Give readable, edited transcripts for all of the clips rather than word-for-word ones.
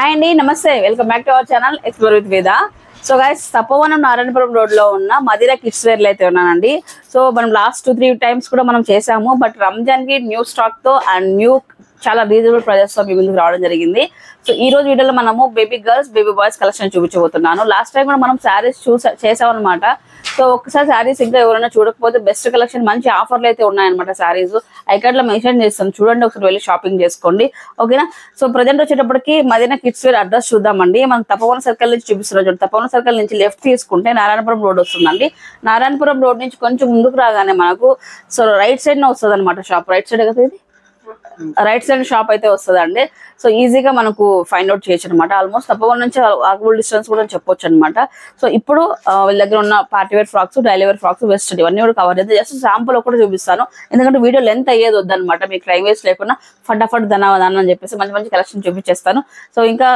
Hi అండి, నమస్తే. Welcome back to our channel explore with వేద. So guys, Tapovanam Narayanapuram road లో ఉన్న మదిరా కిడ్స్ వేర్ లో అయితే ఉన్నానండి. సో మనం లాస్ట్ 2-3 టైమ్స్ కూడా మనం చేసాము. బట్ రంజాన్ కి న్యూ స్టాక్ తో అండ్ న్యూ చాలా రీజనబుల్ ప్రైజెస్ తో మీ ముందుకు రావడం జరిగింది. సో ఈ రోజు వీడియోలో మనము baby girls, baby boys collection చూపించబోతున్నాను. లాస్ట్ టైం కూడా మనం శారీస్ చేసాం అనమాట. సో ఒక్కసారి శారీస్ ఇంకా ఎవరైనా చూడకపోతే బెస్ట్ కలెక్షన్, మంచి ఆఫర్లు అయితే ఉన్నాయన్నమాట. శారీస్ ఐకార్డ్ లో మెన్షన్ చేస్తాను, చూడండి, ఒకసారి వెళ్ళి షాపింగ్ చేసుకోండి, ఓకేనా. సో ప్రజెంట్ వచ్చేటప్పటికి మదీనా కిడ్స్ వేర్ అడ్రస్ చూద్దామండి. మనం తపోవన సర్కిల్ నుంచి చూపిస్తున్నాం చూడండి. తపోవన సర్కిల్ నుంచి లెఫ్ట్ తీసుకుంటే నారాయణపురం రోడ్ వస్తుందండి. నారాయణపురం రోడ్ నుంచి కొంచెం ముందుకు రాగానే మనకు సో రైట్ సైడ్ వస్తుంది అనమాట షాప్. రైట్ సైడ్ కదా, ఇది రైట్ సైడ్ షాప్ అయితే వస్తుందండి. సో ఈజీగా మనకు ఫైండ్ అవుట్ చేయొచ్చు అనమాట. ఆల్మోస్ట్ తప్పవన నుంచి వాకబుల్ డిస్టెన్స్ కూడా చెప్పొచ్చు అనమాట. సో ఇప్పుడు వీళ్ళ దగ్గర ఉన్న party wear frocks, daily wear frocks, west ఇవన్నీ కూడా కవర్ చేస్తే జస్ట్ శాంపుల్ కూడా చూపిస్తాను. ఎందుకంటే వీడియో లెంత్ అయ్యేది వద్దనమాట, మీకు టైం వేస్ట్ లేకుండా ఫటాఫట్ ధనావధానం అని చెప్పేసి మంచి మంచి కలెక్షన్ చూపించేస్తాను. సో ఇంకా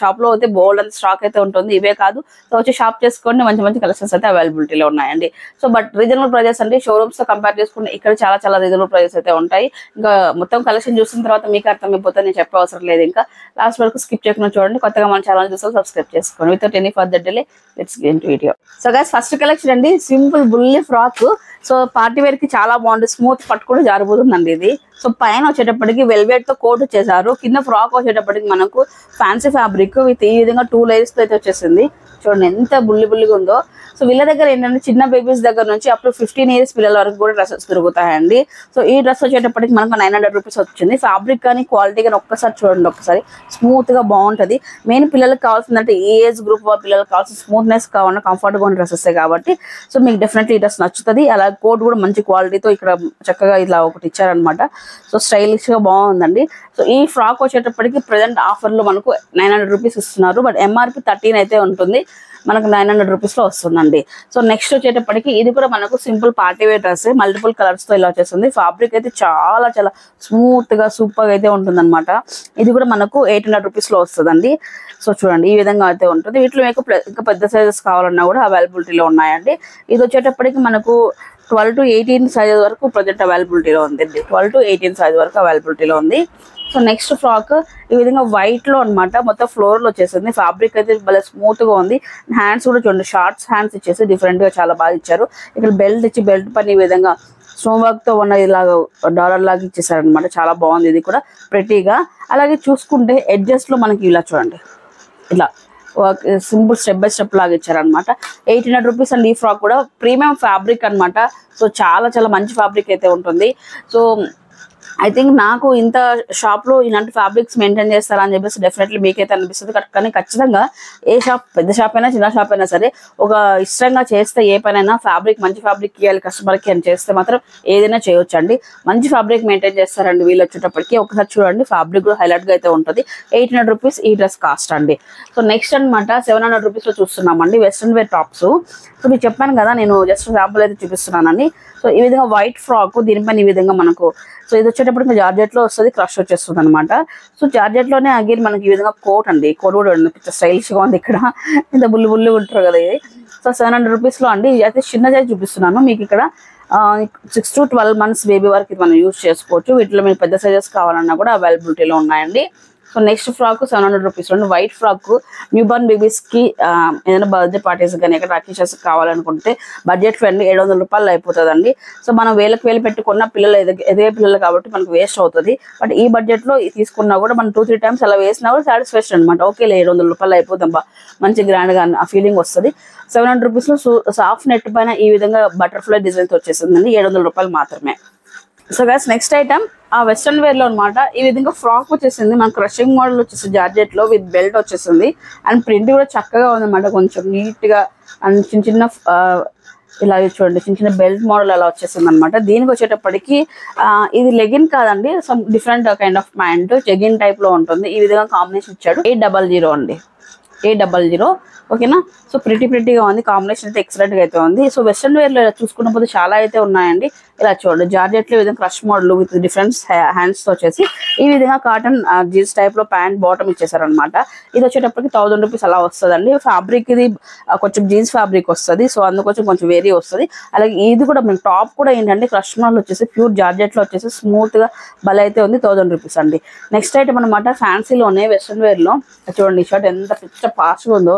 షాప్ లో అయితే బోల్డ్ అంత స్టాక్ అయితే ఉంటుంది. ఇవే కాదు, సో వచ్చి షాప్ చేసుకోండి, మంచి మంచి కలెక్షన్స్ అయితే అవైలబిలిటీలో ఉన్నాయండి. సో బట్ రీజనబుల్ ప్రైజెస్ అండి. షోరూమ్స్ తో కంపేర్ చేసుకుంటే ఇక్కడ చాలా చాలా రీజనబుల్ ప్రైజెస్ అయితే ఉంటాయి. ఇంకా మొత్తం కలెక్షన్ చూసిన తర్వాత మీకు అర్థమైపోతే నేను చెప్పే అవసరం లేదు. ఇంకా లాస్ట్ వరకు స్కిప్ చేయకుండా చూడండి. కొత్తగా మన ఛానల్ చూస్తే సబ్స్క్రైబ్ చేసుకోండి. Without any further delay let's get into video. So guys, first collection అండి, సింపుల్ బుల్లి ఫ్రాక్. సో పార్టీ వేర్ కి చాలా బాగుంటుంది, స్మూత్ పట్టు కూడా జారిపోతుందండి ఇది. సో పైన వచ్చేటప్పటికి వెల్వెట్ తో కోట్ వచ్చేసారు. కింద ఫ్రాక్ వచ్చేటప్పటికి మనకు ఫ్యాన్సీ ఫ్యాబ్రిక్ విత్ ఈ విధంగా 2 layers తో అయితే వచ్చేసింది. చూడండి ఎంత బుల్లిగా ఉందో. సో వీళ్ళ దగ్గర ఏంటంటే చిన్న బేబీస్ దగ్గర నుంచి అప్ టు 15 years పిల్లల వరకు కూడా డ్రెస్సెస్ దొరుకుతాయండి. సో ఈ డ్రెస్ వచ్చేటప్పటికి మనకు 900 రూపీస్ వచ్చింది. ఫ్యాబ్రిక్ కానీ క్వాలిటీ కానీ ఒక్కసారి చూడండి, ఒకసారి స్మూత్ గా బాగుంటది. మెయిన్ పిల్లలకు కావాల్సిందంటే ఏ ఏజ్ గ్రూప్ పిల్లలకు కావాల్సిన స్మూత్నెస్ కావాలన్నా కంఫర్ట్ గా ఉన్న డ్రెస్సెస్ కాబట్టి సో మీకు డెఫినెట్లీ ఈ డ్రెస్ నచ్చుతుంది. అలా కోట్ కూడా మంచి క్వాలిటీతో ఇక్కడ చక్కగా ఇలా ఒకటి ఇచ్చారనమాట. సో స్టైలిష్ గా బాగుందండి. సో ఈ ఫ్రాక్ వచ్చేటప్పటికి ప్రెసెంట్ ఆఫర్ లో మనకు 900 రూపీస్ ఇస్తున్నారు. బట్ ఎంఆర్పి 13 అయితే ఉంటుంది, మనకు 900 రూపీస్ లో వస్తుందండి. సో నెక్స్ట్ వచ్చేటప్పటికి ఇది కూడా మనకు simple party wear dress, multiple colours తో ఇలా వచ్చేస్తుంది. ఫ్యాబ్రిక్ అయితే చాలా చాలా స్మూత్ గా సూపర్ గా అయితే ఉంటుంది అనమాట. ఇది కూడా మనకు 800 రూపీస్ లో వస్తుందండి. సో చూడండి ఈ విధంగా అయితే ఉంటుంది. వీటిలో మీకు ఇంకా పెద్ద సైజెస్ కావాలన్నా కూడా అవైలబిలిటీలో ఉన్నాయండి. ఇది వచ్చేటప్పటికి మనకు 12 to 18 సైజ్ వరకు ప్రజెంట్ అవైలబిలిటీలో ఉంది. 12 to 18 సైజ్ వరకు అవైలబిలిటీలో ఉంది. సో నెక్స్ట్ ఫ్రాక్ ఈ విధంగా వైట్ లో అనమాట, మొత్తం ఫ్లోర్ లో వచ్చేసింది. ఫ్యాబ్రిక్ అయితే భలే స్మూత్ గా ఉంది. హ్యాండ్స్ కూడా చూడండి, షార్ట్స్ హ్యాండ్స్ ఇచ్చేసి డిఫరెంట్ గా చాలా బాగా ఇచ్చారు. ఇక్కడ బెల్ట్ ఇచ్చి బెల్ట్ పని ఈ విధంగా స్టోన్ వర్క్ తో ఉన్న ఇలాగ డాలర్ లాగా ఇచ్చేసారు అనమాట. చాలా బాగుంది ఇది కూడా ప్రెటీగా. అలాగే చూసుకుంటే ఎడ్జెస్ లో మనకి ఇలా చూడండి, ఇలా సింపుల్ స్టెప్ బై స్టెప్ లాగా ఇచ్చారనమాట. 800 రూపీస్ అండి. ఈ ఫ్రాక్ కూడా ప్రీమియం ఫ్యాబ్రిక్ అనమాట. సో చాలా చాలా మంచి ఫ్యాబ్రిక్ అయితే ఉంటుంది. సో ఐ థింక్ నాకు ఇంత షాప్ లో ఇలాంటి ఫ్యాబ్రిక్స్ మెయింటైన్ చేస్తారని చెప్పేసి డెఫినెట్లీ మీకైతే అనిపిస్తుంది. కానీ ఖచ్చితంగా ఏ షాప్, పెద్ద షాప్ అయినా చిన్న షాప్ అయినా సరే, ఒక ఇష్టంగా చేస్తే ఏ పనైనా ఫ్యాబ్రిక్ మంచి ఫ్యాబ్రిక్ ఇవ్వాలి కస్టమర్ కి అని చేస్తే మాత్రం ఏదైనా చేయొచ్చు అండి. మంచి ఫ్యాబ్రిక్ మెయింటైన్ చేస్తారండి వీళ్ళు వచ్చేటప్పటికి. ఒకసారి చూడండి, ఫ్యాబ్రిక్ కూడా హైలైట్ గా అయితే ఉంటుంది. 800 రూపీస్ ఈ డ్రెస్ కాస్ట్ అండి. సో నెక్స్ట్ అనమాట 700 రూపీస్ లో చూస్తున్నామండి వెస్ట్రన్ వేర్ టాప్స్. సో మీకు చెప్పాను కదా, నేను జస్ట్ శాంపుల్ అయితే చూపిస్తున్నానండి. సో ఈ విధంగా వైట్ ఫ్రాక్, దీనిపైన ఈ విధంగా మనకు సో ఇది వచ్చేటప్పుడు జార్జెట్ లో వస్తుంది, క్రష్ వచ్చేస్తుంది అనమాట. సో జార్జెట్ లోనే అగైన్ మనకి ఈ విధంగా కోట్ అండి. కోట్ కూడా స్టైలిష్ గా ఉంది. ఇక్కడ ఇంత బుల్లి ఉంటారు కదా ఇది. సో 700 రూపీస్ లో అండి. అయితే చిన్న సైజ్ చూపిస్తున్నాను మీకు. ఇక్కడ 6 to 12 months బేబీ వరకు ఇది మనం యూజ్ చేసుకోవచ్చు. వీటిలో మీకు పెద్ద సైజెస్ కావాలన్నా కూడా అవైలబిలిటీలో ఉన్నాయండి. సో నెక్స్ట్ ఫ్రాక్ 700 రూపీస్ లో white frock, new Born babies కి ఏదైనా బర్త్డే పార్టీస్ కానీ ఎక్కడ అకేషన్స్ కావాలనుకుంటే బడ్జెట్ ఫ్రెండ్లీ 700 రూపాయలు అయిపోతుందండి. సో మనం వేలకు పెట్టుకున్న పిల్లలు ఎదిగే పిల్లలు కాబట్టి మనకు వేస్ట్ అవుతుంది. బట్ ఈ బడ్జెట్ లో తీసుకున్నా కూడా మనం 2-3 times అలా వేసినా కూడా సాటిస్ఫాక్షన్ అనమాట. ఓకే, 700 రూపాయలు అయిపోతాం, మంచి గ్రాండ్ గా ఆ ఫీలింగ్ వస్తుంది. 700 రూపీస్ లో సాఫ్ట్ నెట్ పైన ఈ విధంగా బటర్ఫ్లై డిజైన్ తో వచ్చేసిందండి. 700 రూపాయలు మాత్రమే. సో గైస్, నెక్స్ట్ ఐటమ్ ఆ వెస్ట్రన్ వేర్ లో అనమాట. ఈ విధంగా ఫ్రాక్ వచ్చేసింది, మనకు క్రషింగ్ మోడల్ వచ్చేసి జార్జెట్ లో విత్ బెల్ట్ వచ్చేసింది. అండ్ ప్రింట్ కూడా చక్కగా ఉందన్నమాట, కొంచెం నీట్ గా. అండ్ చిన్న ఇలా చూడండి, చిన్న బెల్ట్ మోడల్ అలా వచ్చేసింది అనమాట. దీనికి వచ్చేటప్పటికి ఇది లెగిన్ కాదండి, some different kind of pant, జెగిన్ type లో ఉంటుంది. ఈ విధంగా కాంబినేషన్ ఇచ్చాడు. 800 అండి. 800 ఓకేనా. సో ప్రిటీగా ఉంది, కాంబినేషన్ అయితే ఎక్సలెంట్ గా అయితే ఉంది. సో వెస్ట్రన్ వేర్ లో చూసుకున్నప్పుడు చాలా అయితే ఉన్నాయండి. ఇలా చూడండి జార్జెట్ లో విధంగా crush model with different hands తో వచ్చేసి ఈ విధంగా కాటన్ జీన్స్ టైప్ లో ప్యాంట్ బాటమ్ ఇచ్చేసారు అనమాట. ఇది వచ్చేటప్పటికి 1000 రూపీస్ అలా వస్తుందండి. ఫ్యాబ్రిక్ ఇది కొంచెం జీన్స్ ఫ్యాబ్రిక్ వస్తుంది, సో అందుకోసం కొంచెం వేరీ వస్తుంది. అలాగే ఇది కూడా మీకు టాప్ కూడా ఏంటంటే క్రష్ మోడల్ వచ్చేసి ప్యూర్ జార్జెట్ లో వచ్చేసి స్మూత్ గా భలే అయితే ఉంది. 1000 రూపీస్ అండి. నెక్స్ట్ ఐటమ్ అనమాట ఫ్యాన్సీలోనే వెస్ట్రన్ వేర్ లో చూడండి ఈ షర్ట్ ఎంత పిచ్చ ఫాస్ట్ గా ఉందో.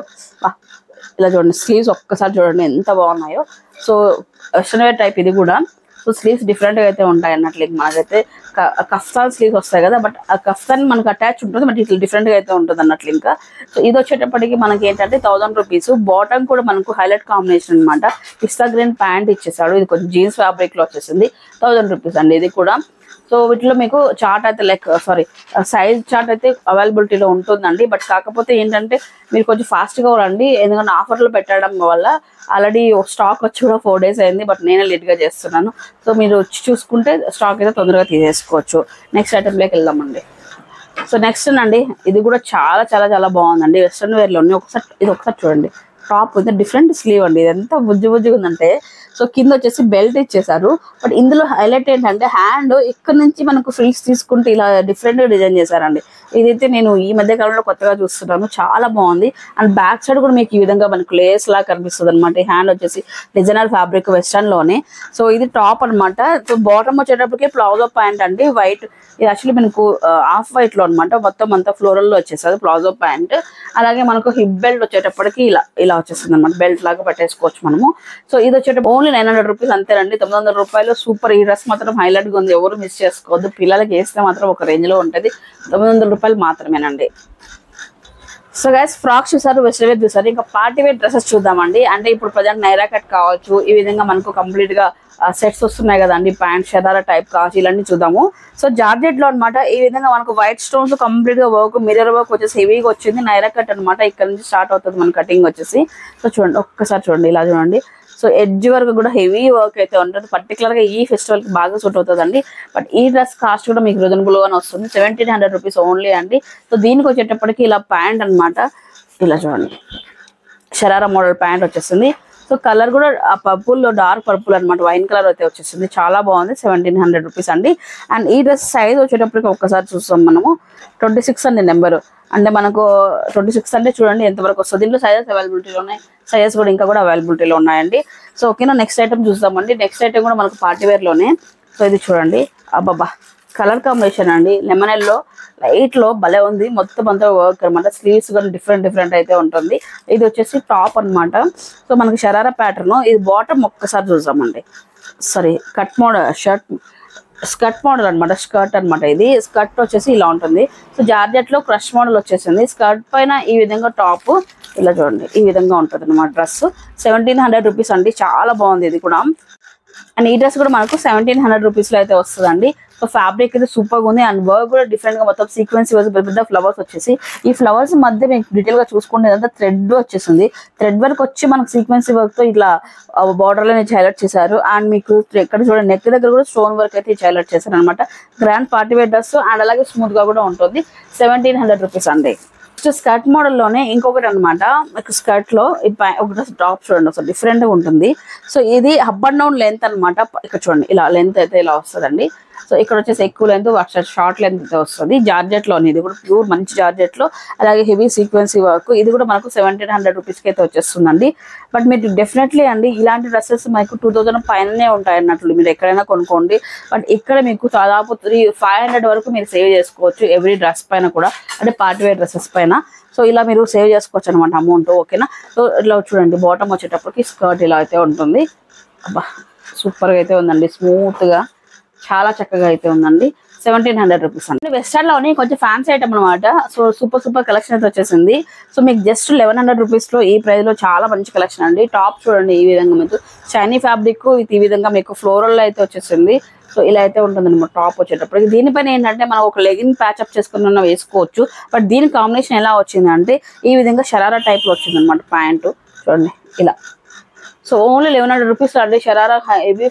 ఇలా చూడండి స్లీవ్స్ ఒక్కసారి చూడండి ఎంత బాగున్నాయో. సో వెస్ట్రన్ వేర్ టైప్ ఇది కూడా. సో స్లీవ్స్ డిఫరెంట్ గా అయితే ఉంటాయి అన్నట్లు. మనకైతే కఫ్తాన్ స్లీవ్స్ వస్తాయి కదా, బట్ ఆ కఫ్తాన్ మనకు అటాచ్ ఉంటుంది, బట్ ఇట్లా డిఫరెంట్ గా అయితే ఉంటుంది అన్నట్లు. ఇంకా సో ఇది వచ్చేటప్పటికి మనకి ఏంటంటే 1000 రూపీస్. బాటమ్ కూడా మనకు హైలైట్ కాంబినేషన్ అనమాట. పిస్తా గ్రీన్ ప్యాంట్ ఇచ్చేసాడు. ఇది కొంచెం జీన్స్ ఫ్యాబ్రిక్ లో వచ్చేసింది. 1000 రూపీస్ అండి ఇది కూడా. సో వీటిలో మీకు చార్ట్ అయితే సైజ్ చార్ట్ అయితే అవైలబిలిటీలో ఉంటుందండి. బట్ కాకపోతే ఏంటంటే మీరు కొంచెం ఫాస్ట్గా రండి, ఎందుకంటే ఆఫర్లు పెట్టడం వల్ల ఆల్రెడీ స్టాక్ వచ్చి కూడా 4 days అయింది, బట్ నేనే లేట్గా చేస్తున్నాను. సో మీరు వచ్చి చూసుకుంటే స్టాక్ అయితే తొందరగా తీసేసుకోవచ్చు. నెక్స్ట్ ఐటెంలోకి వెళ్దామండి. సో నెక్స్ట్ అండి ఇది కూడా చాలా చాలా చాలా బాగుందండి. వెస్ట్రన్ వేర్లోనే ఇది ఒకసారి చూడండి. టాప్ అయితే డిఫరెంట్ స్లీవ్ అండి. ఇది ఎంత బుజ్జిగా ఉందంటే. సో కింద వచ్చేసి బెల్ట్ ఇచ్చేసారు, బట్ ఇందులో హైలైట్ ఏంటంటే హ్యాండ్ ఇక్కడ నుంచి మనకు ఫ్రిల్స్ తీసుకుంటే ఇలా డిఫరెంట్ గా డిజైన్ చేశారండి. ఇదైతే నేను ఈ మధ్య కాలంలో కొత్తగా చూస్తున్నాను, చాలా బాగుంది. అండ్ బ్యాక్ సైడ్ కూడా మీకు ఈ విధంగా మనకు లేస్ లా కనిపిస్తుంది అనమాట. ఈ హ్యాండ్ వచ్చేసి డిజైనర్ ఫ్యాబ్రిక్ వెస్టర్న్ లోనే. సో ఇది టాప్ అనమాట. సో బాటమ్ వచ్చేటప్పటికి ప్లాజో ప్యాంట్ అండి, వైట్. ఇది యాక్చువల్లీ మనకు ఆఫ్ వైట్ లో అనమాట, మొత్తం అంతా ఫ్లోరల్ లో వచ్చేస్తుంది ప్లాజో ప్యాంట్. అలాగే మనకు హిప్ బెల్ట్ వచ్చేటప్పటికి ఇలా వచ్చేస్తుంది అనమాట, బెల్ట్ లాగా పెట్టేసుకోవచ్చు మనము. సో ఇది వచ్చేటప్పుడు ఓన్లీ 900 రూపీస్ అంతేనండి. 900 రూపాయలు. సూపర్. ఈ డ్రెస్ మాత్రం హైలైట్ గా ఉంది, ఎవరు మిస్ చేసుకోవద్దు. పిల్లలకి వేస్తే మాత్రం ఒక రేంజ్ లో ఉంటుంది. 900 రూపాయలు మాత్రమేనండి. సో గైస్ ఫ్రాక్స్ చూసారు, వెస్ట్రన్ వేర్ చూసారు, ఇంకా పార్టీ వేర్ డ్రెస్సెస్ చూద్దామండి. అంటే ఇప్పుడు ప్రజెంట్ నైరా కట్ కావచ్చు, ఈ విధంగా మనకు కంప్లీట్ గా సెట్స్ వస్తున్నాయి కదండి, ప్యాంట్ షరారా టైప్ కావచ్చు, ఇలాంటి చూద్దాము. సో జార్జెట్ లో అనమాట ఈ విధంగా మనకు వైట్ స్టోన్స్ కంప్లీట్ గా వర్క్, మిర్రర్ వర్క్ వచ్చేసి హెవీగా వచ్చింది. నైరా కట్ అనమాట, ఇక్కడ నుంచి స్టార్ట్ అవుతుంది మన కటింగ్ వచ్చేసి. సో చూడండి ఒక్కసారి చూడండి, ఇలా చూడండి. సో ఎడ్జ్ వరకు కూడా హెవీ వర్క్ అయితే ఉంటుంది. పర్టికులర్ గా ఈ ఫెస్టివల్ కి బాగా సూట్ అవుతుందండి. బట్ ఈ డ్రెస్ కాస్ట్ కూడా మీకు రీజనబుల్ గానే వస్తుంది. 1700 రూపీస్ ఓన్లీ అండి. సో దీనికి వచ్చేటప్పటికి ఇలా ప్యాంట్ అనమాట, ఇలా చూడండి షరారా మోడల్ ప్యాంట్ వచ్చేస్తుంది. సో కలర్ కూడా ఆ పర్పుల్ లో డార్క్ పర్పుల్ అనమాట, వైన్ కలర్ అయితే వచ్చేసింది. చాలా బాగుంది. 1700 రూపీస్ అండి. అండ్ ఈ డ్రెస్ సైజ్ వచ్చేటప్పటికి ఒక్కసారి చూస్తాం మనము. 26 అండి నెంబరు. అంటే మనకు 26 అంటే చూడండి ఎంతవరకు వస్తుంది. దీంట్లో సైజెస్ అవైలబిలిటీలో ఉన్నాయి, సైజెస్ కూడా ఇంకా కూడా అవైలబిలిటీలో ఉన్నాయండి. సో ఓకేనా, నెక్స్ట్ ఐటమ్ చూద్దామండి. నెక్స్ట్ ఐటమ్ కూడా మనకు పార్టీ వేర్ లోనే. సో ఇది చూడండి, అబ్బాబా కలర్ కాంబినేషన్ అండి, లెమన్ ఎల్లో లైట్ లో భలే ఉంది. మొత్తం అంతా వర్క్ అనమాట. స్లీవ్స్ కూడా డిఫరెంట్ అయితే ఉంటుంది. ఇది వచ్చేసి టాప్ అనమాట. సో మనకి షరారా ప్యాటర్న్. ఇది బాటమ్ ఒక్కసారి చూద్దామండి. Sorry cut model skirt model అనమాట, స్కర్ట్ అనమాట. ఇది స్కర్ట్ వచ్చేసి ఇలా ఉంటుంది. సో జార్జెట్ లో క్రష్ మోడల్ వచ్చేసింది. స్కర్ట్ పైన ఈ విధంగా టాప్ ఇలా చూడండి, ఈ విధంగా ఉంటుంది అనమాట డ్రెస్. 1700 రూపీస్ అండి. చాలా బాగుంది ఇది కూడా. అండ్ ఈ డ్రెస్ కూడా మనకు 1700 రూపీస్ లో అయితే వస్తుందండి. సో ఫ్యాబ్రిక్ అయితే సూపర్ గా ఉంది. అండ్ వర్క్ కూడా డిఫరెంట్ గా మొత్తం సీక్వెన్స్ పెద్ద ఫ్లవర్స్ వచ్చేసి, ఈ ఫ్లవర్స్ మధ్య మీకు డీటెయిల్ గా చూసుకుంటే ఇదంతా థ్రెడ్ వచ్చేసింది. థ్రెడ్ వర్క్ వచ్చి మనకు సీక్వెన్స్ వర్క్ తో ఇట్లా బార్డర్ లో హైలైట్ చేశారు. అండ్ మీకు ఎక్కడ చూడండి నెక్ దగ్గర కూడా స్టోన్ వర్క్ అయితే హైలైట్ చేశారు అనమాట. Grand party wear dress and అలాగే స్మూత్ గా కూడా ఉంటుంది. 1700 రూపీస్ అండి. స్కర్ట్ మోడల్ లోనే ఇంకొకటి అనమాట, మీకు స్కర్ట్ లో ఒక టాప్ చూడండి ఒకసారి డిఫరెంట్ గా ఉంటుంది. సో ఇది అప్ అండ్ డౌన్ లెంత్ అనమాట. ఇక్కడ చూడండి ఇలా లెంత్ అయితే ఇలా వస్తుందండి. సో ఇక్కడ వచ్చేసి ఎక్కువ లెంత్, షార్ట్ లెంత్ అయితే వస్తుంది. జార్జెట్ లోని ఇది కూడా ప్యూర్ మంచి జార్జెట్ లో, అలాగే హెవీ సీక్వెన్సీ వర్క్. ఇది కూడా మనకు 1700 రూపీస్ కి అయితే వచ్చేస్తుందండి. బట్ మీరు డెఫినెట్లీ అండి ఇలాంటి డ్రెస్సెస్ మనకు 2000 పైననే ఉంటాయి అన్నట్లు, మీరు ఎక్కడైనా కొనుక్కోండి. బట్ ఇక్కడ మీకు దాదాపు 500 వరకు మీరు సేవ్ చేసుకోవచ్చు ఎవ్రీ డ్రెస్ పైన కూడా, అంటే పార్టీ వేర్ డ్రెస్సెస్ పైన. సో ఇలా మీరు సేవ్ చేసుకోవచ్చు అనమాట అమౌంట్. ఓకేనా. సో ఇట్లా చూడండి బాటమ్ వచ్చేటప్పటికి స్కర్ట్ ఇలా అయితే ఉంటుంది. అబ్బా సూపర్ గా అయితే ఉందండి, స్మూత్ గా చాలా చక్కగా అయితే ఉందండి. 1700 రూపీస్ అండి. వెస్టర్న్ లోని కొంచెం ఫ్యాన్సీ ఐటమ్ అనమాట. సో సూపర్ కలెక్షన్ అయితే వచ్చేసింది. సో మీకు జస్ట్ 1100 రూపీస్ లో ఈ ప్రైస్ లో చాలా మంచి కలెక్షన్ అండి. టాప్ చూడండి ఈ విధంగా మీకు షైనీ ఫ్యాబ్రిక్ ఈ విధంగా మీకు ఫ్లోరల్ అయితే వచ్చేసింది. సో ఇలా అయితే ఉంటుంది అనమాట టాప్ వచ్చేటప్పటికి. దీనిపైన ఏంటంటే మనం ఒక లెగిన్ ప్యాచప్ చేసుకున్న వేసుకోవచ్చు. బట్ దీని కాంబినేషన్ ఎలా వచ్చింది అంటే ఈ విధంగా షరారా టైప్ లో వచ్చింది అనమాట ప్యాంటు. చూడండి ఇలా. సో ఓన్లీ 1100 రూపీస్ అండి షరారా హెవీ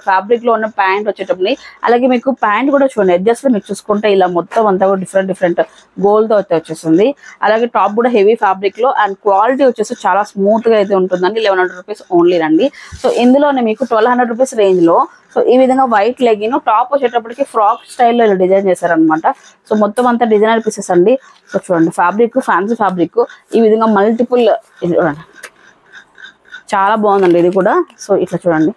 ఫ్యాబ్రిక్ లో ఉన్న ప్యాంట్ వచ్చేటప్పుడు. అలాగే మీకు ప్యాంట్ కూడా చూడండి అడ్జస్ట్ లో మీకు చూసుకుంటే ఇలా మొత్తం అంతా కూడా డిఫరెంట్ గోల్డ్ తో అయితే వచ్చేస్తుంది. అలాగే టాప్ కూడా హెవీ ఫ్యాబ్రిక్ లో అండ్ క్వాలిటీ వచ్చేసి చాలా స్మూత్ గా అయితే ఉంటుందండి. 1100 రూపీస్ ఓన్లీ రండి. సో ఇందులోనే మీకు 1200 రూపీస్ రేంజ్ లో సో ఈ విధంగా వైట్ లెగిన్ టాప్ వచ్చేటప్పటికి ఫ్రాక్ స్టైల్లో ఇలా డిజైన్ చేశారనమాట. సో మొత్తం అంతా డిజైనర్ పీసెస్ అండి. సో చూడండి ఫ్యాబ్రిక్ ఫ్యాన్సీ ఫ్యాబ్రిక్ ఈ విధంగా మల్టిపుల్ చాలా బాగుందండి ఇది కూడా. సో ఇట్లా చూడండి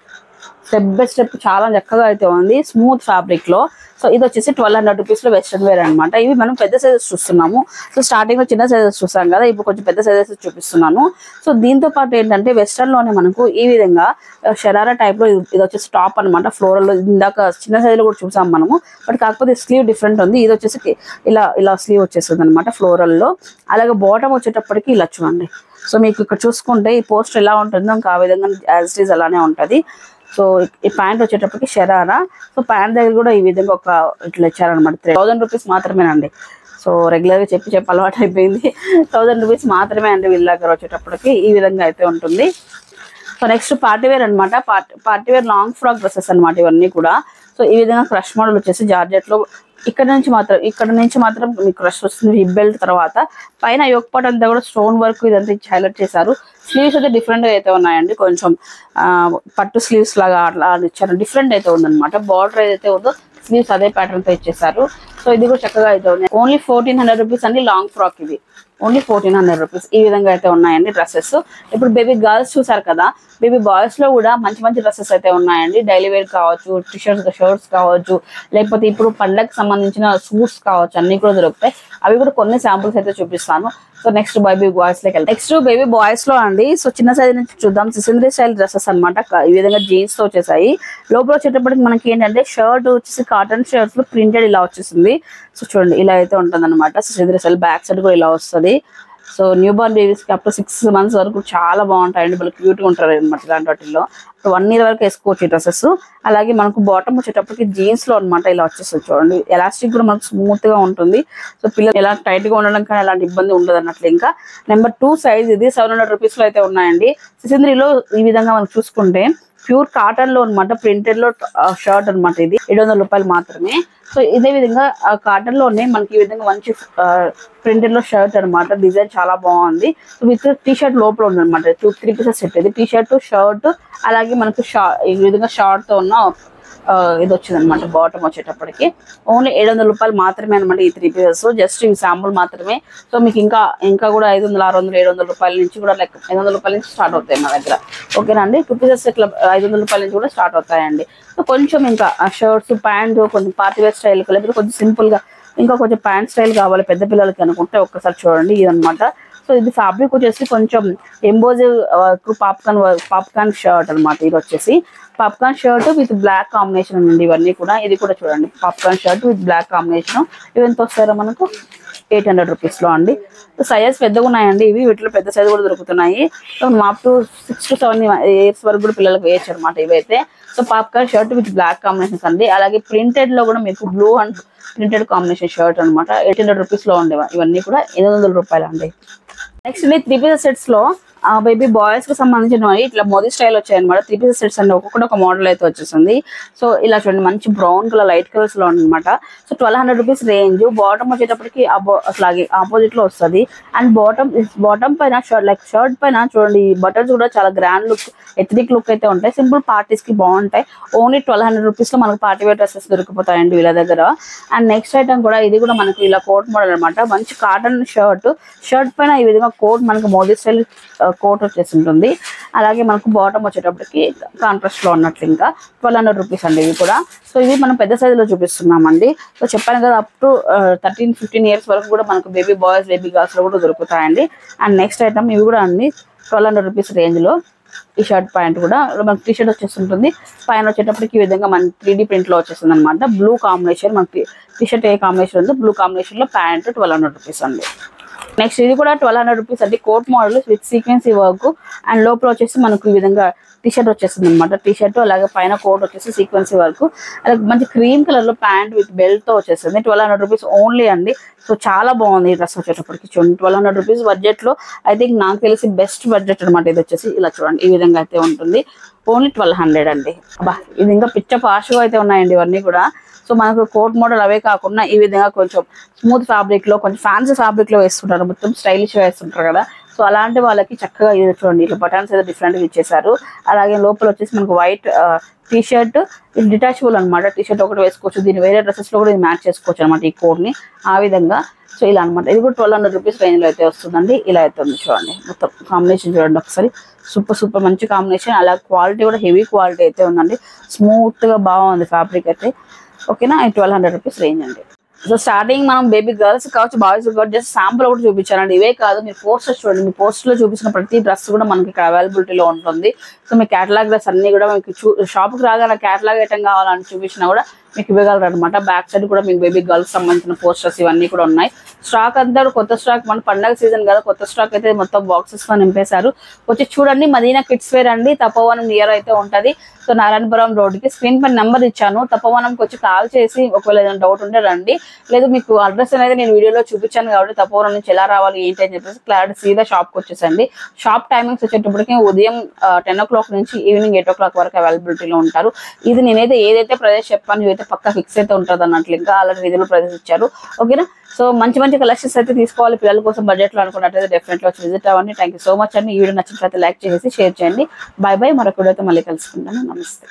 స్టెప్ బై స్టెప్ చాలా చక్కగా అయితే ఉంది స్మూత్ ఫ్యాబ్రిక్ లో. సో ఇది వచ్చేసి 1200 రూపీస్ లో వెస్ట్రన్ వేర్ అనమాట. ఇవి మనం పెద్ద సైజెస్ చూస్తున్నాము. సో స్టార్టింగ్ లో చిన్న సైజెస్ చూసాం కదా, ఇప్పుడు కొంచెం పెద్ద సైజెస్ చూపిస్తున్నాను. సో దీంతో పాటు ఏంటంటే వెస్ట్రన్ లోనే మనకు ఈ విధంగా షరారా టైప్ లో ఇది వచ్చేసి టాప్ అనమాట. ఫ్లోరల్ లో ఇందాక చిన్న సైజ్ లో కూడా చూసాం మనము, బట్ కాకపోతే స్లీవ్ డిఫరెంట్ ఉంది. ఇది వచ్చేసి ఇలా స్లీవ్ వచ్చేస్తుంది అనమాట ఫ్లోరల్ లో. అలాగే బాటమ్ వచ్చేటప్పటికి ఇలా చూడండి. సో మీకు ఇక్కడ చూసుకుంటే ఈ పోస్టర్ ఎలా ఉంటుందో ఇంకా ఆ విధంగా యాజ్ ఇట్ ఈజ్ అలానే ఉంటది. సో ఈ ప్యాంట్ వచ్చేటప్పటికి షరారా. సో ప్యాంట్ దగ్గర కూడా ఈ విధంగా ఒక ఇట్లా ఇచ్చారనమాట. 1000 రూపీస్ మాత్రమేనండి. సో రెగ్యులర్ గా చెప్పి అలవాటు అయిపోయింది. 1000 రూపీస్ మాత్రమే అండి వీళ్ళ దగ్గర వచ్చేటప్పటికి ఈ విధంగా అయితే ఉంటుంది. సో నెక్స్ట్ పార్టీ వేర్ అనమాట. Party wear long frock dresses అనమాట ఇవన్నీ కూడా. సో ఈ విధంగా క్రష్ మోడల్ వచ్చేసి జార్జెట్ లో ఇక్కడ నుంచి మాత్రం మీకు క్రష్ వస్తుంది. హిప్ బెల్ట్ తర్వాత పైన యోక్ పార్ట్ అంతా కూడా స్టోన్ వర్క్ ఇదంతా హైలైట్ చేశారు. స్లీవ్స్ అయితే డిఫరెంట్ గా అయితే ఉన్నాయండి. కొంచెం పట్టు స్లీవ్స్ లాగా అట్లా ఇచ్చారు. డిఫరెంట్ అయితే ఉందన్నమాట. బార్డర్ ఏదైతే ఉందో స్లీవ్స్ అదే ప్యాటర్న్ తో ఇచ్చేసారు. సో ఇది కూడా చక్కగా అయితే ఉంది. ఓన్లీ 1400 రూపీస్ అండి లాంగ్ ఫ్రాక్ ఇది. ఓన్లీ 1400 రూపీస్ ఈ విధంగా అయితే ఉన్నాయండి డ్రెస్సెస్. ఇప్పుడు బేబీ గర్ల్స్ చూసారు కదా, బేబీ బాయ్స్ లో కూడా మంచి డ్రెస్సెస్ అయితే ఉన్నాయండి. డైలీ వేర్ కావచ్చు, షర్ట్స్ కావచ్చు, లేకపోతే ఇప్పుడు పండగకి సంబంధించిన సూట్స్ కావచ్చు, అన్ని కూడా దొరుకుతాయి. అవి కూడా కొన్ని శాంపుల్స్ అయితే చూపిస్తాను. సో నెక్స్ట్ బేబీ బాయ్స్ లోకి వెళ్తాం. నెక్స్ట్ బేబీ బాయ్స్ లో అండి. సో చిన్న సైజ్ నుంచి చూద్దాం. సిసింద్రీ స్టైల్ డ్రెస్సెస్ అనమాట. ఈ విధంగా జీన్స్ తో వచ్చేసాయి. లోపల వచ్చేటప్పటికి మనకి ఏంటంటే షర్ట్ వచ్చేసి కాటన్ షర్ట్స్ లో ప్రింటెడ్ ఇలా వచ్చేసింది. సో చూడండి ఇలా అయితే ఉంటుంది అనమాట. సిసింద్రీ స్టైల్ బ్యాక్ సైడ్ కూడా ఇలా వస్తుంది. సో న్యూ బార్న్ బేబీస్ కి అప్ టు 6 months వరకు చాలా బాగుంటాయండి. వాళ్ళు క్యూట్ గా ఉంటారు అనమాట. ఇలాంటి వాటిల్లో 1 year వరకు వేసుకోవచ్చు ఈ డ్రెస్సెస్. అలాగే మనకు బాటమ్ వచ్చేటప్పటికి జీన్స్ లో అనమాట ఇలా వచ్చేస్తుంది. చూడండి ఎలాస్టిక్ కూడా మనకు స్మూత్ గా ఉంటుంది. సో పిల్లలు ఎలా టైట్ గా ఉండడం కానీ ఎలాంటి ఇబ్బంది ఉండదు అన్నట్లు. ఇంకా నెంబర్ 2 సైజ్ ఇది 700 రూపీస్ లో అయితే ఉన్నాయండి. సిసింద్రీలో ఈ విధంగా మనం చూసుకుంటే ప్యూర్ కాటన్ లో అనమాట. ప్రింటెడ్ లో షర్ట్ అనమాట. ఇది 700 రూపాయలు మాత్రమే. సో ఇదే విధంగా కాటన్ లోనే మనకి ఈ విధంగా మంచి ప్రింటెడ్ లో షర్ట్ అనమాట. డిజైన్ చాలా బాగుంది. విత్ టీ షర్ట్ లోపల ఉంది అనమాట. 3 pieces సెట్ ఇది. టీ షర్ట్, షర్ట్, అలాగే మనకు ఈ విధంగా షార్ట్ తో ఉన్న ఇది వచ్చింది అనమాట. బాటమ్ వచ్చేటప్పటికి ఓన్లీ 700 రూపాయలు మాత్రమే అనమాట ఈ 3 pieces. జస్ట్ ఇవి శాంపుల్ మాత్రమే. సో మీకు ఇంకా కూడా 500, 600, 700 రూపాయల నుంచి కూడా లైక్ 500 రూపాయల నుంచి స్టార్ట్ అవుతాయి మా దగ్గర. ఓకేనా అండి. 2 pieces ఇట్లా 500 రూపాయల నుంచి కూడా స్టార్ట్ అవుతాయండి. సో కొంచెం ఇంకా షర్ట్స్, ప్యాంట్ కొంచెం పార్టీ వేర్ స్టైల్, లేకపోతే కొంచెం సింపుల్ గా ఇంకా కొంచెం ప్యాంట్ స్టైల్ కావాలి పెద్ద పిల్లలకి అనుకుంటే ఒక్కసారి చూడండి ఇదనమాట. సో ఇది ఫ్యాబ్రిక్ వచ్చేసి కొంచెం ఎంబోజివ్ పాప్కార్న్ షర్ట్ అనమాట. ఇది వచ్చేసి popcorn shirt with black combination ఉంది ఇవన్నీ కూడా. ఇది కూడా చూడండి popcorn shirt with black combination. ఇవి ఎంత వస్తారో మనకు 800 రూపీస్ లో అండి. సైజెస్ పెద్దగా ఉన్నాయండి ఇవి. వీటిలో పెద్ద సైజ్ కూడా దొరుకుతున్నాయి. So up to 6 to 7 years వరకు కూడా పిల్లలకు వేయచ్చు అనమాట ఇవైతే. So popcorn shirt with black combinations అండి. అలాగే ప్రింటెడ్ లో కూడా మీకు blue and printed combination shirt అనమాట. 800 రూపీస్ లో ఉండేవా ఇవన్నీ కూడా 800 రూపాయలు అండి. నెక్స్ట్ 3 pieces సెట్స్ లో బేబీ బాయ్స్ కి సంబంధించిన ఇట్లా మోదీ స్టైల్ వచ్చాయన్నమాట. 3 pieces సెట్స్ అండి. ఒక్కొక్కటి ఒక మోడల్ అయితే వచ్చేసింది. సో ఇలా చూడండి మంచి బ్రౌన్ కలర్ లైట్ కలర్స్ లో అనమాట. So 1200 rupees range. బాటమ్ వచ్చేటప్పటికి అట్లాగే ఆపోజిట్ లో వస్తుంది. అండ్ బాటమ్ పైన షర్ట్ పైన చూడండి బటన్స్ కూడా చాలా గ్రాండ్ లుక్, ఎథనిక్ లుక్ అయితే ఉంటాయి. సింపుల్ పార్టీస్ కి బాగుంటాయి. ఓన్లీ 1200 రూపీస్ లో మనకు పార్టీ వేర్ డ్రెస్సెస్ దొరికిపోతాయండి వీళ్ళ దగ్గర. అండ్ నెక్స్ట్ ఐటమ్ కూడా ఇది కూడా మనకి ఇలా కోట్ మోడల్ అనమాట. మంచి కాటన్ షర్ట్ పైన ఈ విధంగా కోట్ మనకు మోదీ స్టైల్ కోట్ వచ్చేసి ఉంటుంది. అలాగే మనకు బాటమ్ వచ్చేటప్పటికి కాంట్రాస్ట్ లో ఉన్నట్లు ఇంకా 1200 రూపీస్ అండి ఇవి కూడా. సో ఇవి మనం పెద్ద సైజులో చూపిస్తున్నామండి. సో చెప్పాను కదా అప్ టు 13-15 years వరకు కూడా మనకు బేబీ బాయ్స్, బేబీ గర్ల్స్ లో కూడా దొరుకుతాయండి. అండ్ నెక్స్ట్ ఐటమ్ ఇవి కూడా అండి 1200 రూపీస్ రేంజ్ లో. ఈ షర్ట్ ప్యాంట్ కూడా మనకి టీ షర్ట్ వచ్చేస్తుంటుంది. పైన వచ్చేటప్పటికి ఈ విధంగా మన 3D ప్రింట్ లో వచ్చేస్తుంది అనమాట. బ్లూ కాంబినేషన్ మనకి టీ షర్ట్ ఏ కాంబినేషన్ ఉందో బ్లూ కాంబినేషన్ లో ప్యాంట్ 1200 రూపీస్ అండి. నెక్స్ట్ ఇది కూడా 1200 రూపీస్ అండి. Coat model with sequence work and లోపల వచ్చేసి మనకు ఈ విధంగా టీ-షర్ట్ వచ్చేస్తుంది అనమాట. టీ-షర్ట్ అలాగే పైన కోట్ వచ్చేసి సీక్వెన్సీ వరకు, అలాగే మంచి క్రీమ్ కలర్ లో ప్యాంట్ విత్ బెల్ట్ తో వచ్చేస్తుంది. 1200 రూపీస్ ఓన్లీ అండి. సో చాలా బాగుంది ఈ డ్రెస్ వచ్చేటప్పటికి. చూడండి 1200 రూపీస్ బడ్జెట్ లో ఐ థింక్ నాకు తెలిసి బెస్ట్ బడ్జెట్ అనమాట. ఇది వచ్చేసి ఇలా చూడండి ఈ విధంగా అయితే ఉంటుంది. ఓన్లీ 1200 అండి. అబ్బా ఇది ఇంకా పిచ్చ పాష్గా అయితే ఉన్నాయండి ఇవన్నీ కూడా. సో మనకు కోట్ మోడల్ అవే కాకుండా ఈ విధంగా కొంచెం స్మూత్ ఫ్యాబ్రిక్ లో, కొంచెం ఫ్యాన్సీ ఫ్యాబ్రిక్ లో వేస్తుంటారు, మొత్తం స్టైలిష్ వేస్తుంటారు కదా. సో అలాంటి వాళ్ళకి చక్కగా ఇది చూడండి ఇట్లా బటన్స్ అయితే డిఫరెంట్ గా ఇచ్చేసారు. అలాగే లోపల వచ్చేసి మనకు వైట్ టీ-షర్ట్, ఇది డిటాచబుల్ అనమాట. టీ-షర్ట్ ఒకటి వేసుకోవచ్చు, దీన్ని వేరే డ్రెస్సెస్ లో కూడా ఇది మ్యాచ్ చేసుకోవచ్చు అనమాట ఈ కోడ్ ని ఆ విధంగా. సో ఇలా అనమాట. ఇది కూడా 1200 రూపీస్ రేంజ్ లో అయితే వస్తుందండి. ఇలా అయితే ఉంది చూడండి, మొత్తం కాంబినేషన్ చూడండి ఒకసారి. సూపర్ మంచి కాంబినేషన్. అలా క్వాలిటీ కూడా హెవీ క్వాలిటీ అయితే ఉందండి. స్మూత్ గా బాగుంది ఫ్యాబ్రిక్ అయితే. ఓకేనా, 1200 రూపీస్ రేంజ్ అండి. సో స్టార్టింగ్ మనం బేబీ గర్ల్స్ కావచ్చు, బాయ్స్ కావచ్చు, జస్ట్ శాంపుల్ ఒకటి చూపించానండి. ఇవే కాదు, మీరు పోస్టర్స్ చూడండి. మీ పోస్టర్ లో చూపించిన ప్రతి డ్రెస్ కూడా మనకి ఇక్కడ అవైలబిలిటీలో ఉంటుంది. సో మీ కేటలాగ్ డ్రెస్ అన్ని కూడా మీకు షాప్కి రాగానే కేటలాగ్ ఐటమ్ కావాలని చూపించినా కూడా మీకు ఇవ్వగలరు అనమాట. బ్యాక్ సైడ్ కూడా మీకు బేబీ గర్ల్స్ సంబంధించిన పోస్టర్స్ ఇవన్నీ కూడా ఉన్నాయి. స్టాక్ అంతా కొత్త స్టాక్, మన పండగ సీజన్ కదా, కొత్త స్టాక్ అయితే మొత్తం బాక్సెస్ తో నింపేశారు. వచ్చి చూడండి, మదీనా కిడ్స్ వేర్ అండి, తపోవనం నియర్ అయితే ఉంటది. సో నారాయణపురం రోడ్ కి స్క్రీన్ పైన నెంబర్ ఇచ్చాను, తపోవనంకి వచ్చి కాల్ చేసి ఒకవేళ ఏదైనా డౌట్ ఉంటే రండి. లేదు మీకు అడ్రస్ అనేది నేను వీడియోలో చూపించాను కాబట్టి తపోవనం నుంచి ఎలా రావాలి ఏంటి అని చెప్పేసి క్లారిటీ సీదా షాప్ కి వచ్చేసండి. షాప్ టైమింగ్స్ వచ్చేటప్పటికి ఉదయం 10 o'clock నుంచి ఈవినింగ్ 8 o'clock వరకు అవైలబిలిటీలో ఉంటారు. ఇది నేనైతే ఏదైతే ప్రదేశ్ చెప్పాను ఇవైతే పక్కా ఫిక్స్ అయితే ఉంటుంది అన్నట్లు, ఇంకా అలాంటి రీతిలో ప్రదేశ్ ఇచ్చారు. ఓకేనా. సో మంచి కలెక్షన్స్ అయితే తీసుకోవాలి పిల్లల కోసం బడ్జెట్ లో అనుకున్నట్లయితే డెఫినెట్లీ వచ్చి విజిట్ అవ్వండి. థ్యాంక్ యూ సో మచ్ అండి. ఈ వీడియో నచ్చినట్లయితే లైక్ చేసి షేర్ చేయండి. By by. మరొక వీడియోతో మళ్ళీ కలుసుకుంటాను. నమస్తే.